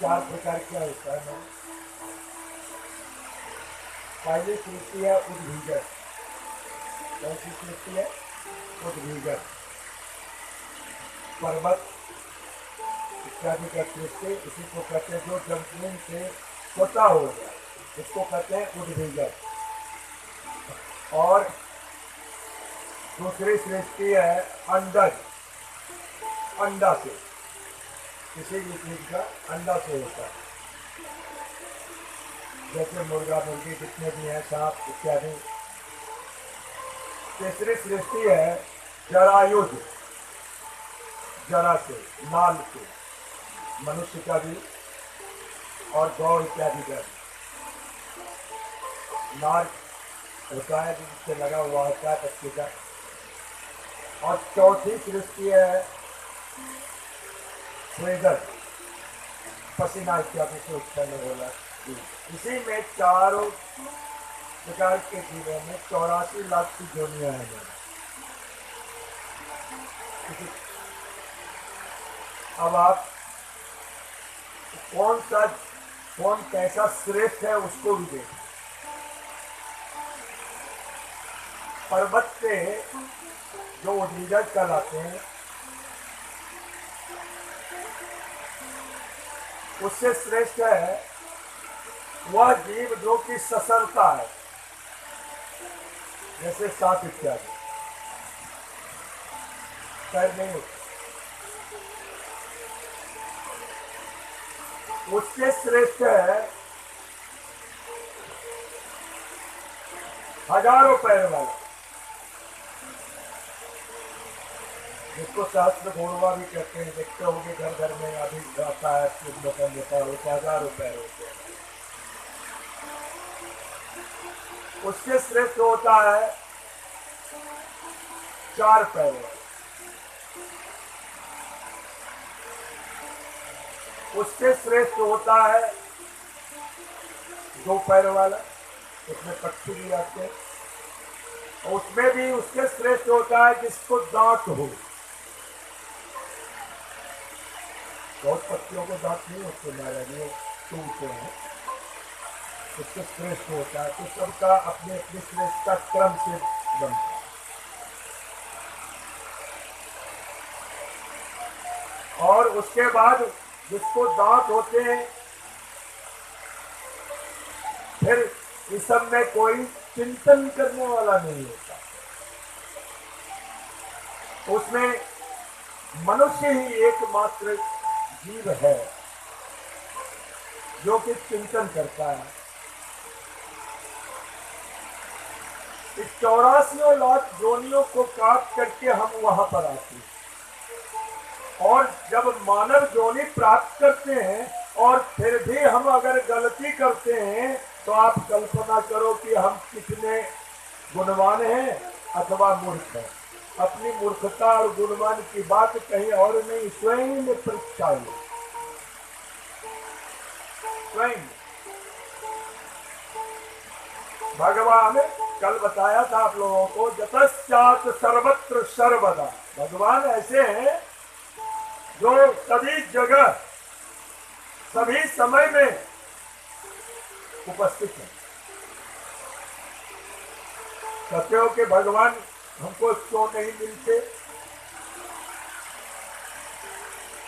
चार प्रकार क्या होता है? पहली सृष्टि है उद्भिजक। कौन सी सृष्टि है? उद्भिजक। पर्वत इत्यादि का सृष्टि, इसी को कहते हैं जो जमीन से स्वतः हो गया, इसको कहते हैं उद्भिजक। और दूसरी सृष्टि है अंडज, अंडा से, किसी भी चीज का अंडा से होता है, जैसे मुर्गा मुर्गी जितने भी हैं, सांप इत्यादि। तीसरी सृष्टि है जरायुज, जरा से, नाल से, मनुष्य का भी और गौ इत्यादि का नार होता है जिससे लगा हुआ होता है पक्षी का। और चौथी सृष्टि है स्वेदक, पसीना इत्यादि से उत्पन्न होना। इसी में चारों प्रकार के जीवों में 84 लाख की जोनियां हैं। अब आप कौन कैसा श्रेष्ठ है उसको भी देखें। पर्वत पे जो उद्भिजक कहलाते हैं, उससे श्रेष्ठ है वह जीव जो कि ससरता है, जैसे सांप इत्यादि पैर नहीं होते। उससे श्रेष्ठ है हजारों पैर वाला, जिसको सहस्त्र घोड़वा भी कहते हैं। देखते होंगे घर घर में अभी जाता है, हजारों पैर होते हैं। उससे श्रेष्ठ होता है 4 पैर वाला। उससे श्रेष्ठ होता है 2 पैर वाला, उसमें पक्षी भी आते हैं। और उसमें भी उससे श्रेष्ठ होता है जिसको दांत हो। बहुत पक्षियों को दांत नहीं होते, महाराज टूटते हैं। उससे श्रेष्ठ होता है। तो सबका अपने अपने श्रेष्ठता क्रम से बनता है। और उसके बाद जिसको दांत होते हैं, फिर इस सब में कोई चिंतन करने वाला नहीं होता। उसमें मनुष्य ही एकमात्र जीव है जो कि चिंतन करता है। इस 84 लाख जोनियों को काट करके हम वहां पर आते हैं। और जब मानव जोनि प्राप्त करते हैं और फिर भी हम अगर गलती करते हैं, तो आप कल्पना करो कि हम कितने गुणवान हैं अथवा मूर्ख हैं। अपनी मूर्खता और गुणवान की बात कहीं और नहीं, स्वयं में परीक्षा लो, स्वयं। भगवान कल बताया था आप लोगों को, जतश्चात् सर्वत्र सर्वदा। भगवान ऐसे हैं जो सभी जगह सभी समय में उपस्थित है। कहते हो कि भगवान हमको क्यों नहीं मिलते?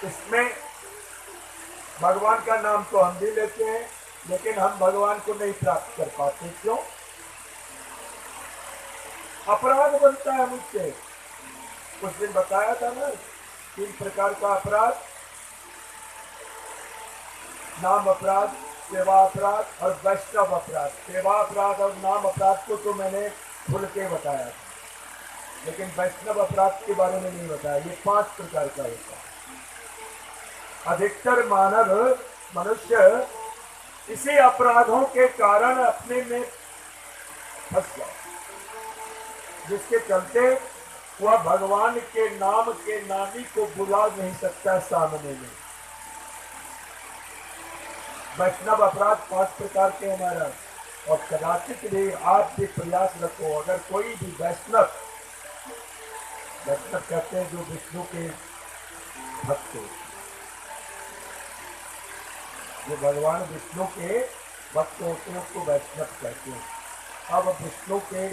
इसमें भगवान का नाम तो हम भी लेते हैं, लेकिन हम भगवान को नहीं प्राप्त कर पाते। क्यों? अपराध बनता है मुझसे। कुछ दिन बताया था ना, 3 प्रकार का अपराध: नाम अपराध, सेवा अपराध और वैष्णव अपराध। सेवा अपराध और नाम अपराध को तो मैंने खुल के बताया था, लेकिन वैष्णव अपराध के बारे में नहीं बताया। ये 5 प्रकार का होता है। अधिकतर मानव मनुष्य इसी अपराधों के कारण अपने में फंस गया, जिसके चलते वह भगवान के नाम के नामी को बुला नहीं सकता सामने में। वैष्णव अपराध 5 प्रकार के हमारा। और कदाचित भी आप भी प्रयास रखो, अगर कोई भी वैष्णव कहते हैं जो विष्णु के भक्त हो, जो भगवान विष्णु के भक्त होते हैं उसको वैष्णव कहते हैं। अब विष्णु के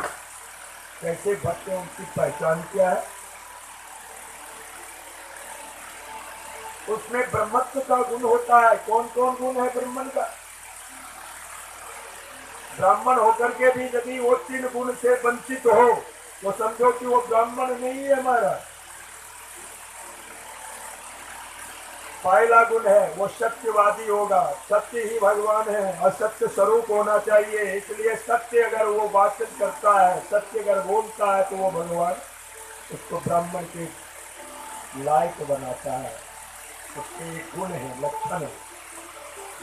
कैसे भक्त हैं उनकी पहचान क्या है? उसमें ब्रह्मत्व का गुण होता है। कौन कौन गुण है ब्राह्मण का? ब्राह्मण होकर के भी यदि वो 3 गुण से वंचित हो तो समझो कि वो ब्राह्मण नहीं है हमारा। पहला गुण है वो सत्यवादी होगा, सत्य ही भगवान है, असत्य स्वरूप होना चाहिए। इसलिए सत्य अगर वो वाचन करता है, सत्य अगर बोलता है तो वो भगवान उसको ब्राह्मण के लायक बनाता है। उसके एक गुण है, लक्षण है।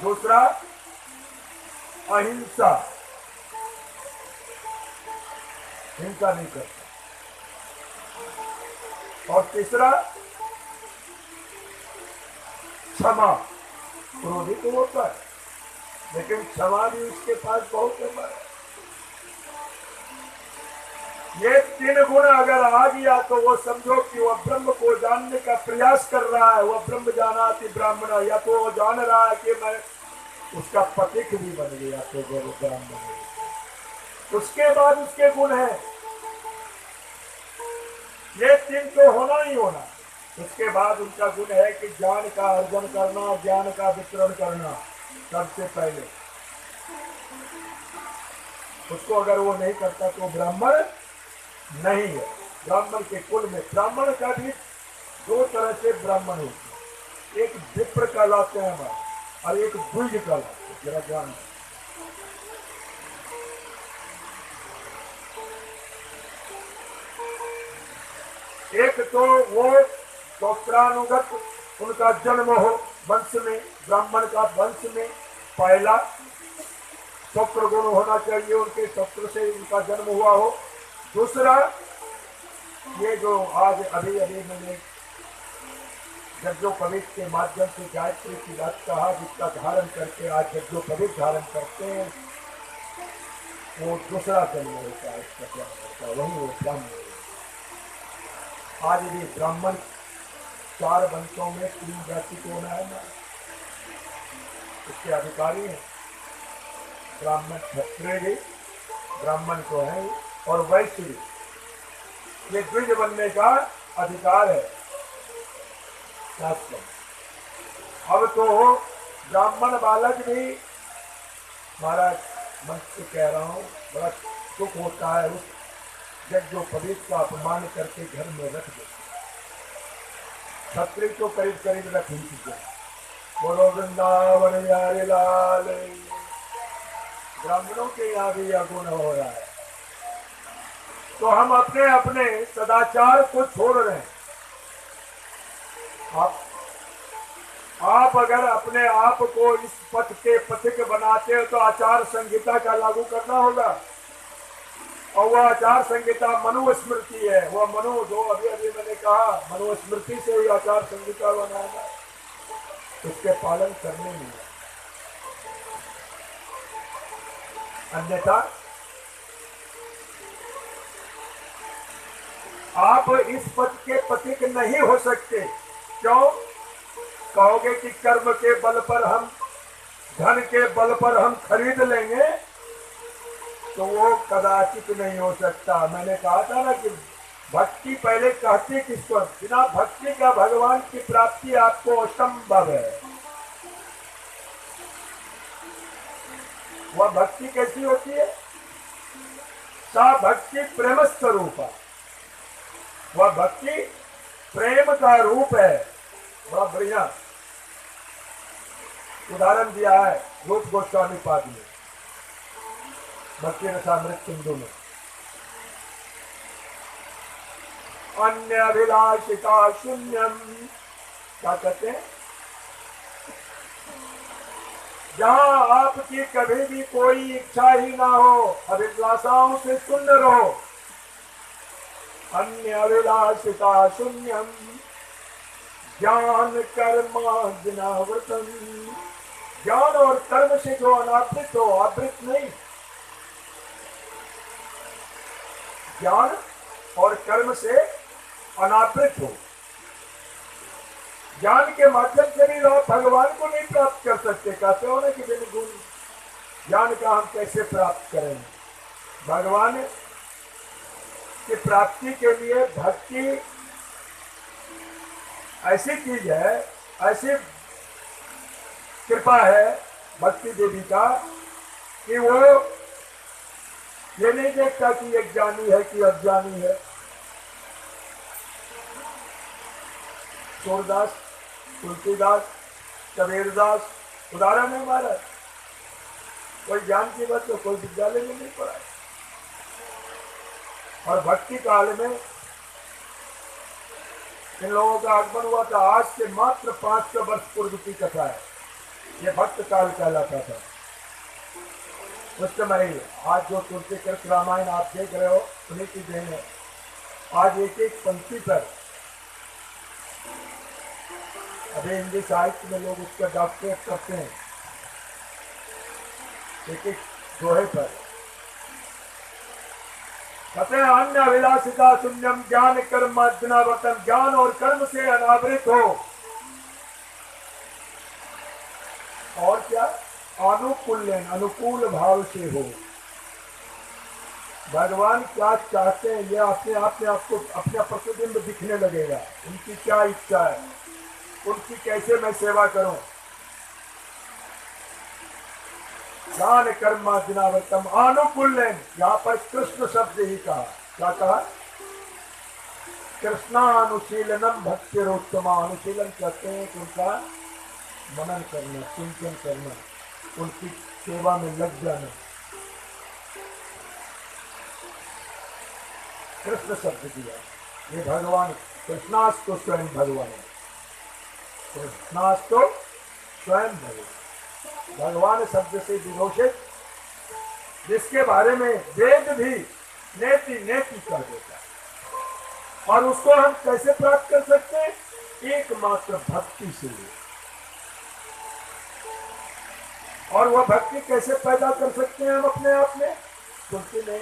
दूसरा अहिंसा, हिंसा नहीं करता। और तीसरा क्षमा, क्रोधित तो होता है लेकिन क्षमा भी उसके पास बहुत है। ये 3 गुण अगर आ गया तो वो समझो कि वह ब्रह्म को जानने का प्रयास कर रहा है। वह ब्रह्म जानाति ब्राह्मण, या तो वो जान रहा है कि मैं उसका पथिक भी बन गया तो वो ब्राह्मण। उसके बाद उसके गुण है, ये 3 तो होना ही होना। उसके बाद उनका गुण है कि ज्ञान का अर्जन करना, ज्ञान का वितरण करना। सबसे पहले उसको अगर वो नहीं करता तो ब्राह्मण नहीं है। ब्राह्मण के कुल में ब्राह्मण का भी 2 तरह से ब्राह्मण होते हैं, एक विप्र कहलाते हैं हमारे और एक द्विज कहलाते हैं। जरा ध्यान, एक तो वो शोत्रानुगत उनका जन्म हो वंश में, ब्राह्मण का वंश में पहला शोत्र गुण होना चाहिए, उनके शोत्र से उनका जन्म हुआ हो। दूसरा ये जो आज अभी मैंने यज्ञोपवीत के माध्यम से गायत्री की बात कहा, जिसका धारण करके आज यज्ञोपवीत धारण करते हैं, वो दूसरा जन्म होता है, इसका क्या होता है, वही वो ब्राह्मण। आज भी ब्राह्मण 4 वंशों में 3 जाति को होना है ना, उसके अधिकारी हैं। ब्राह्मण क्षत्रिय भी ब्राह्मण को है और वैश्य भी, ये द्विज बनने का अधिकार है शास्त्र। अब तो ब्राह्मण बालक भी, महाराज मन से कह रहा हूँ, बड़ा दुख होता है उस यज्ञोपवीत का अपमान करके घर में रख दे। क्षत्रिय तो करीब करीब रख ही चुके। बोलो वृंदावन बिहारी लाल। ब्राह्मणों के यहाँ भी यह गुण हो रहा है। तो हम अपने अपने सदाचार को छोड़ रहे हैं। आप अगर अपने आप को इस पथ के पथिक बनाते हो तो आचार संहिता का लागू करना होगा। और वह आचार संहिता मनुस्मृति है। वह मनु जो अभी मैंने कहा, मनुस्मृति से ही आचार संहिता बनाना, उसके पालन करने में, अन्यथा आप इस पद के पथिक नहीं हो सकते। क्यों? कहोगे कि कर्म के बल पर हम, धन के बल पर हम खरीद लेंगे, तो वो कदाचित नहीं हो सकता। मैंने कहा था ना कि भक्ति पहले कहती किसको, बिना भक्ति का भगवान की प्राप्ति आपको असंभव है। वह भक्ति कैसी होती है? सा भक्ति प्रेम स्वरूप। वह भक्ति प्रेम का रूप है। बड़ा बढ़िया उदाहरण दिया है रूप गोस्वामी पाद ने भक्ति रसामृत सिंधु में। अन्य अभिलाषिता शून्यम, क्या कहते हैं? जहां आपकी कभी भी कोई इच्छा ही ना हो, अभिलाषाओं से शून्य रहो। अन्य अभिलाषिता शून्यम ज्ञान कर्मावृतम, ज्ञान और कर्म से जो अनावृत हो, आवृत नहीं। ज्ञान और कर्म से अनावृत हो। ज्ञान के माध्यम से भी आप भगवान को नहीं प्राप्त कर सकते। कहते हो ना कि बिन गुण ज्ञान का हम कैसे प्राप्त करेंगे। भगवान की प्राप्ति के लिए भक्ति ऐसी चीज है, ऐसी कृपा है भक्ति देवी का कि वो ये नहीं देखता कि एक ज्ञानी है कि अज्ञानी है। सूरदास, तुलसीदास, कबीरदास उदाहरण है हमारा। कोई ज्ञान की बात तो कोई विद्यालय में नहीं पढ़ा। और भक्ति काल में इन लोगों का आगमन हुआ था। आज से मात्र 500 वर्ष पूर्व की कथा है। ये भक्त काल कहलाता था उस समय। आज जो तुलसी कृष्ण रामायण आप देख रहे हो उन्हीं की देन है। आज एक एक पंक्ति पर अभी हिंदी साहित्य में लोग उसका डॉक्टरेट करते हैं, एक एक दोहे पर। कहते हैं अन्य अभिलाषिता शून्यम ज्ञान कर्म अज्ञानवतम। ज्ञान और कर्म से अनावृत हो। और क्या? अनुकूल्यन, अनुकूल भाव से हो। भगवान क्या चाहते हैं ये अपने आप में आपको अपना प्रतिबिंब दिखने लगेगा। उनकी क्या इच्छा है, उनकी कैसे मैं सेवा करूं। ज्ञान कर्म अज्ञानवतम अनुकूल्यन। यहाँ पर कृष्ण शब्द ही कहा। क्या कहा? कृष्णानुशीलनम भक्तिरोत्तमा। अनुशीलन कहते हैं कि उनका मनन करना, चिंतन करना, उनकी सेवा में लग जाना। कृष्ण शब्द दिया। ये भगवान कृष्णास तो स्वयं भगवान है। कृष्णास तो स्वयं भगवान। भगवान शब्द से विभूषित, जिसके बारे में वेद भी नेति नेति कर देता है। और उसको हम कैसे प्राप्त कर सकते हैं? एकमात्र भक्ति से। और वह भक्ति कैसे पैदा कर सकते हैं हम अपने आप में? तुलसी ने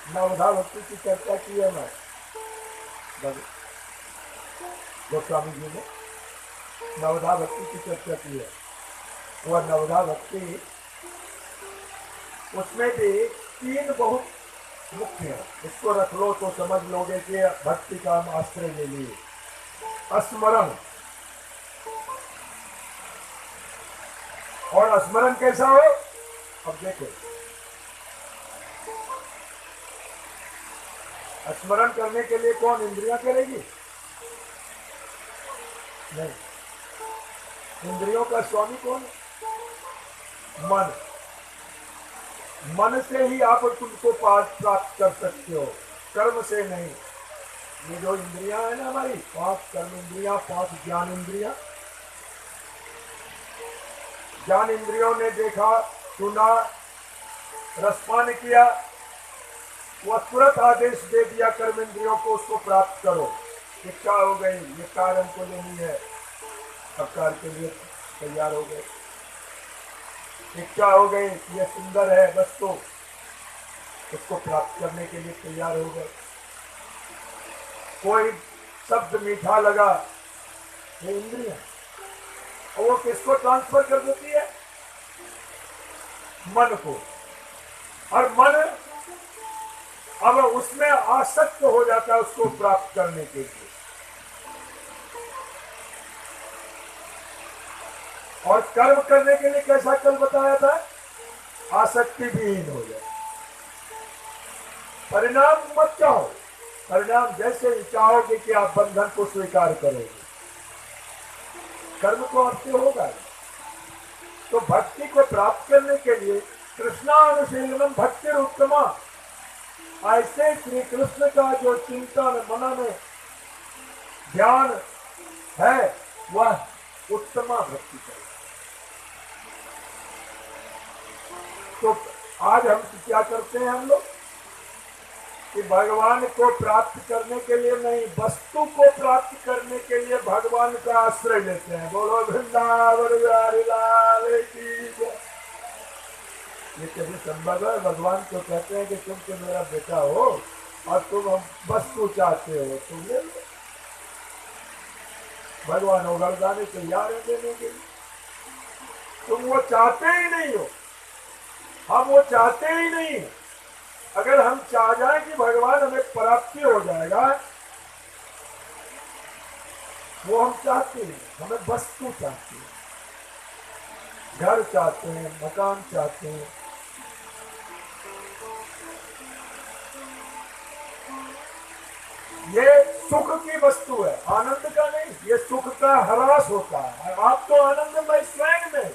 नवधा भक्ति की चर्चा की है। मैं गोस्वामी जी ने नवधा भक्ति की चर्चा की है। वह नवधा भक्ति, उसमें भी 3 बहुत मुख्य है। इसको रख लो तो समझ लोगे कि भक्ति का हम आश्रय ले लिए। स्मरण। और स्मरण कैसा हो? अब देखो, स्मरण करने के लिए कौन इंद्रियां करेगी? नहीं। इंद्रियों का स्वामी कौन? मन। मन से ही आप तुमको प्राप्त कर सकते हो, कर्म से नहीं। ये जो इंद्रियां है ना हमारी, 5 कर्म इंद्रियां, 5 ज्ञान इंद्रियां। ज्ञान इंद्रियों ने देखा, सुना, रसपान किया, वह तुरंत आदेश दे दिया कर्म इंद्रियों को उसको प्राप्त करो। इच्छा हो गई, ये कार हमको लेनी है, अब कार के लिए तैयार हो गए। इच्छा हो गई, ये सुंदर है वस्तु, उसको प्राप्त करने के लिए तैयार हो गए। कोई शब्द मीठा लगा, ये इंद्रिय, और वो किसको ट्रांसफर कर देती है? मन को। और मन अब उसमें आसक्त हो जाता है उसको प्राप्त करने के लिए। और कर्म करने के लिए कैसा कल बताया था? आसक्ति विहीन हो जाए। परिणाम मत चाहो। परिणाम जैसे ही चाहोगे कि आप बंधन को स्वीकार करोगे, कर्म तो आपसे होगा। तो भक्ति को प्राप्त करने के लिए कृष्णानुशीलनम भक्तिरुत्तमा। ऐसे श्री कृष्ण का जो चिंतन मनन ध्यान है, वह उत्तमा भक्ति है। तो आज हम क्या करते हैं हम लोग कि भगवान को प्राप्त करने के लिए नहीं, वस्तु को प्राप्त करने के लिए भगवान का आश्रय लेते हैं। बोलो वृंदावन बिहारी लाल की जय। ये कभी संभव है? भगवान को कहते हैं कि तुम तो मेरा बेटा हो और तुम हम वस्तु चाहते हो, तुम ले लो। भगवान वरदान तैयार है देने के लिए। तुम वो चाहते ही नहीं हो, हम वो चाहते ही नहीं। अगर हम चाह जाए कि भगवान हमें प्राप्ति हो जाएगा, वो हम चाहते हैं। हमें वस्तु चाहते हैं, घर चाहते हैं, मकान चाहते हैं। ये सुख की वस्तु है, आनंद का नहीं। ये सुख का ह्रास होता है। आप तो आनंदमय स्वयं में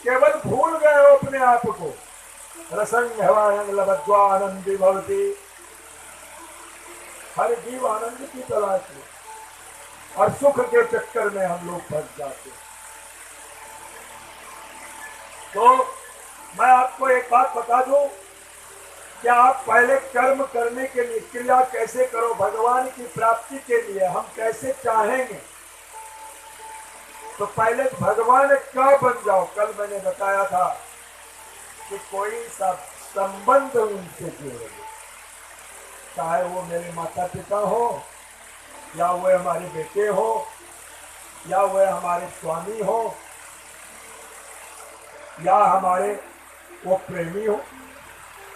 केवल भूल गए हो अपने आप को। रसंग हवायंग लब्ध्वा आनंदी भवति। हर जीव आनंद की तलाश में और सुख के चक्कर में हम लोग फंस जाते हैं। तो मैं आपको एक बात बता दूं, क्या आप पहले कर्म करने के लिए, क्रिया कैसे करो भगवान की प्राप्ति के लिए, हम कैसे चाहेंगे, तो पहले भगवान का बन जाओ। कल मैंने बताया था कि कोई सब संबंध उनसे जोड़े, चाहे वो मेरे माता पिता हो, या वो हमारे बेटे हो, या वो हमारे स्वामी हो, या हमारे वो प्रेमी हो।